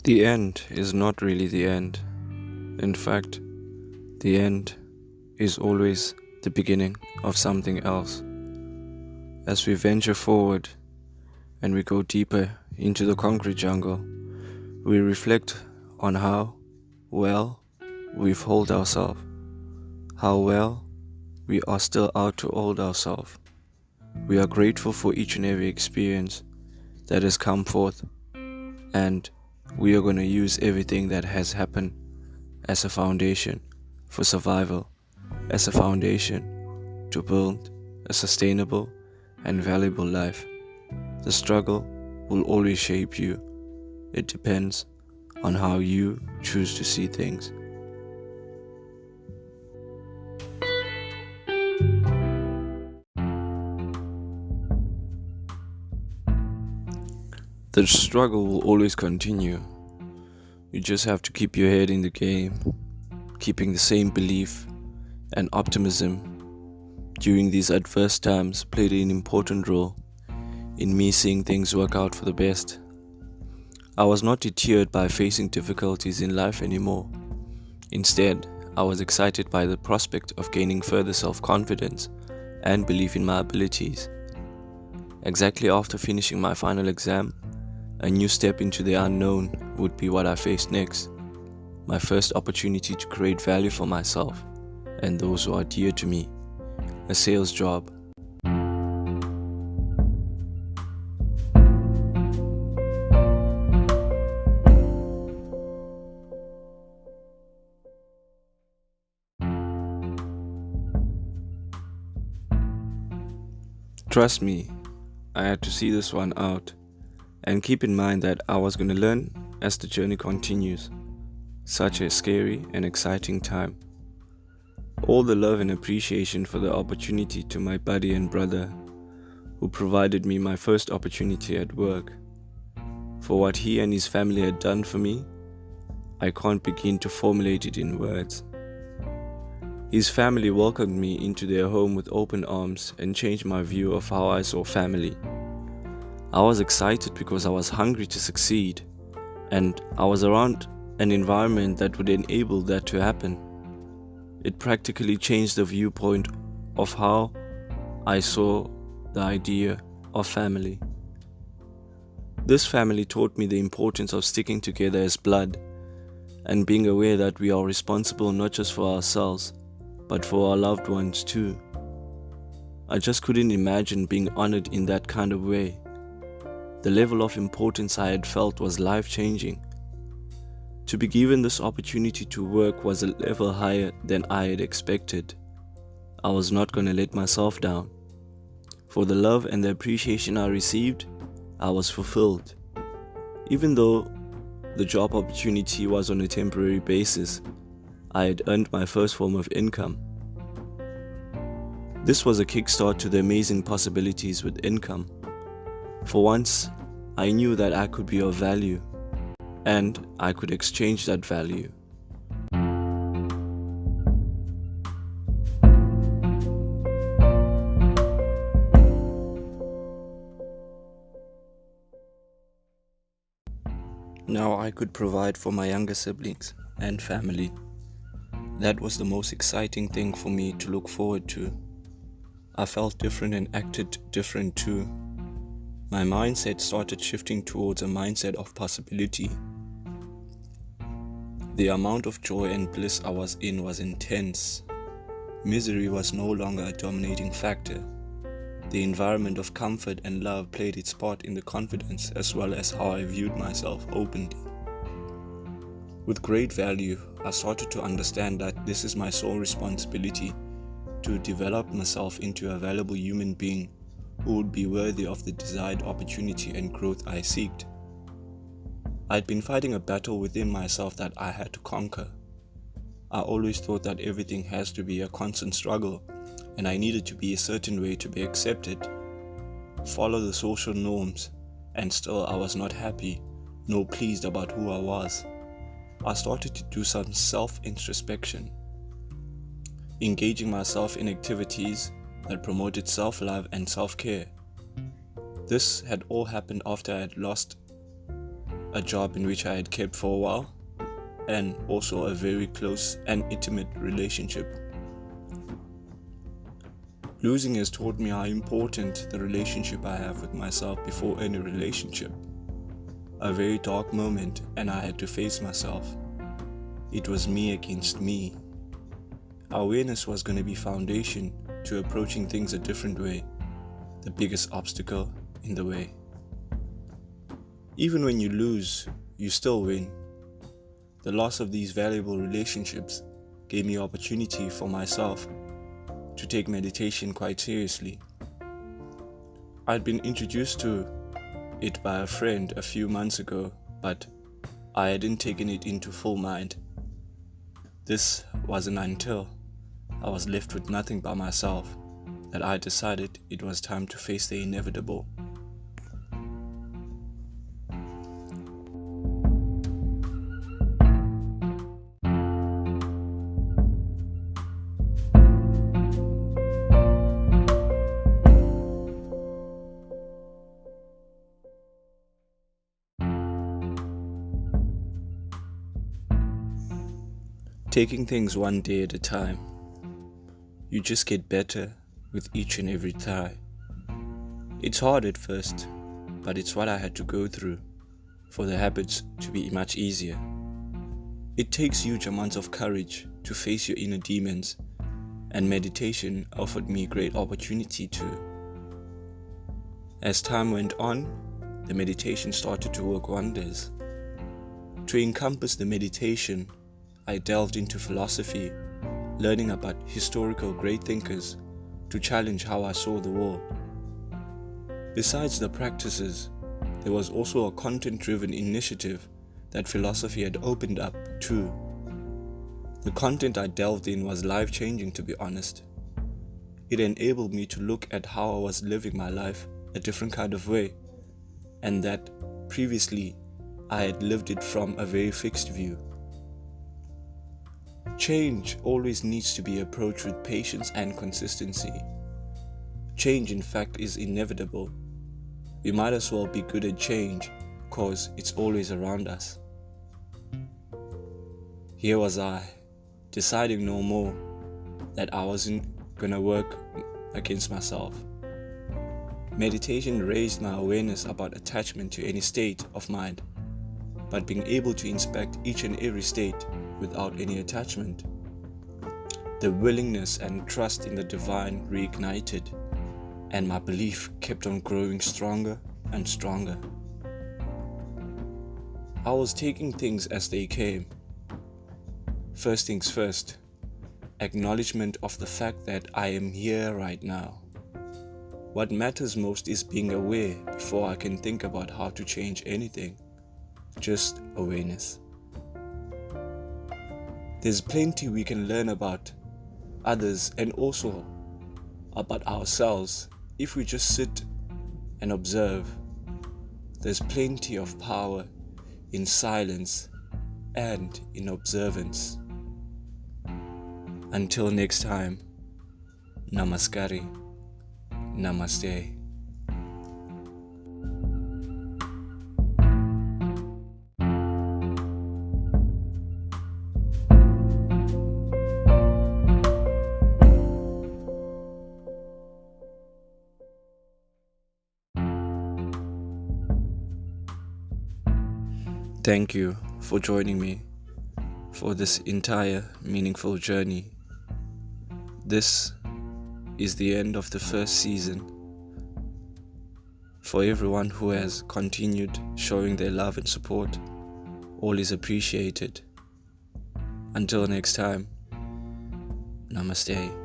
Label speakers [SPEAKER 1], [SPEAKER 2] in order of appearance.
[SPEAKER 1] The end is not really the end. In fact, the end is always the beginning of something else. As we venture forward and we go deeper into the concrete jungle, we reflect on how well we've held ourselves, how well we are still out to hold ourselves. We are grateful for each and every experience that has come forth, and we are going to use everything that has happened as a foundation for survival, as a foundation to build a sustainable and valuable life. The struggle will always shape you. It depends on how you choose to see things. The struggle will always continue. You just have to keep your head in the game, keeping the same belief and optimism during these adverse times played an important role in me seeing things work out for the best. I was not deterred by facing difficulties in life anymore. Instead, I was excited by the prospect of gaining further self-confidence and belief in my abilities. Exactly after finishing my final exam, a new step into the unknown would be what I faced next. My first opportunity to create value for myself and those who are dear to me. A sales job. Trust me, I had to see this one out. And keep in mind that I was going to learn as the journey continues. Such a scary and exciting time. All the love and appreciation for the opportunity to my buddy and brother who provided me my first opportunity at work. For what he and his family had done for me, I can't begin to formulate it in words. His family welcomed me into their home with open arms and changed my view of how I saw family. I was excited because I was hungry to succeed, and I was around an environment that would enable that to happen. It practically changed the viewpoint of how I saw the idea of family. This family taught me the importance of sticking together as blood and being aware that we are responsible not just for ourselves, but for our loved ones too. I just couldn't imagine being honored in that kind of way. The level of importance I had felt was life-changing. To be given this opportunity to work was a level higher than I had expected. I was not going to let myself down. For the love and the appreciation I received, I was fulfilled. Even though the job opportunity was on a temporary basis, I had earned my first form of income. This was a kickstart to the amazing possibilities with income. For once, I knew that I could be of value, and I could exchange that value. Now I could provide for my younger siblings and family. That was the most exciting thing for me to look forward to. I felt different and acted different too. My mindset started shifting towards a mindset of possibility. The amount of joy and bliss I was in was intense. Misery was no longer a dominating factor. The environment of comfort and love played its part in the confidence as well as how I viewed myself openly. With great value, I started to understand that this is my sole responsibility to develop myself into a valuable human being who would be worthy of the desired opportunity and growth I seeked. I'd been fighting a battle within myself that I had to conquer. I always thought that everything has to be a constant struggle, and I needed to be a certain way to be accepted, follow the social norms, and still I was not happy, nor pleased about who I was. I started to do some self-introspection, engaging myself in activities that promoted self-love and self-care. This had all happened after I had lost a job in which I had kept for a while, and also a very close and intimate relationship. Losing has taught me how important the relationship I have with myself before any relationship. A very dark moment, and I had to face myself. It was me against me. Awareness was going to be foundation to approaching things a different way, the biggest obstacle in the way. Even when you lose, you still win. The loss of these valuable relationships gave me opportunity for myself to take meditation quite seriously. I'd been introduced to it by a friend a few months ago, but I hadn't taken it into full mind. This wasn't until I was left with nothing by myself that I decided it was time to face the inevitable. Taking things one day at a time. You just get better with each and every try. It's hard at first, but it's what I had to go through for the habits to be much easier. It takes huge amounts of courage to face your inner demons, and meditation offered me great opportunity to. As time went on, the meditation started to work wonders. To encompass the meditation, I delved into philosophy, learning about historical great thinkers to challenge how I saw the world. Besides the practices, there was also a content-driven initiative that philosophy had opened up to. The content I delved in was life-changing, to be honest. It enabled me to look at how I was living my life a different kind of way, and that previously I had lived it from a very fixed view. Change always needs to be approached with patience and consistency. Change, in fact, is inevitable. We might as well be good at change, cause it's always around us. Here was I, deciding no more that I wasn't gonna work against myself. Meditation raised my awareness about attachment to any state of mind, but being able to inspect each and every state without any attachment. The willingness and trust in the divine reignited, and my belief kept on growing stronger and stronger. I was taking things as they came. First things first, acknowledgement of the fact that I am here right now. What matters most is being aware before I can think about how to change anything. Just awareness. There's plenty we can learn about others and also about ourselves if we just sit and observe. There's plenty of power in silence and in observance. Until next time, namaskari, namaste. Thank you for joining me for this entire meaningful journey. This is the end of the first season. For everyone who has continued showing their love and support, all is appreciated. Until next time, namaste.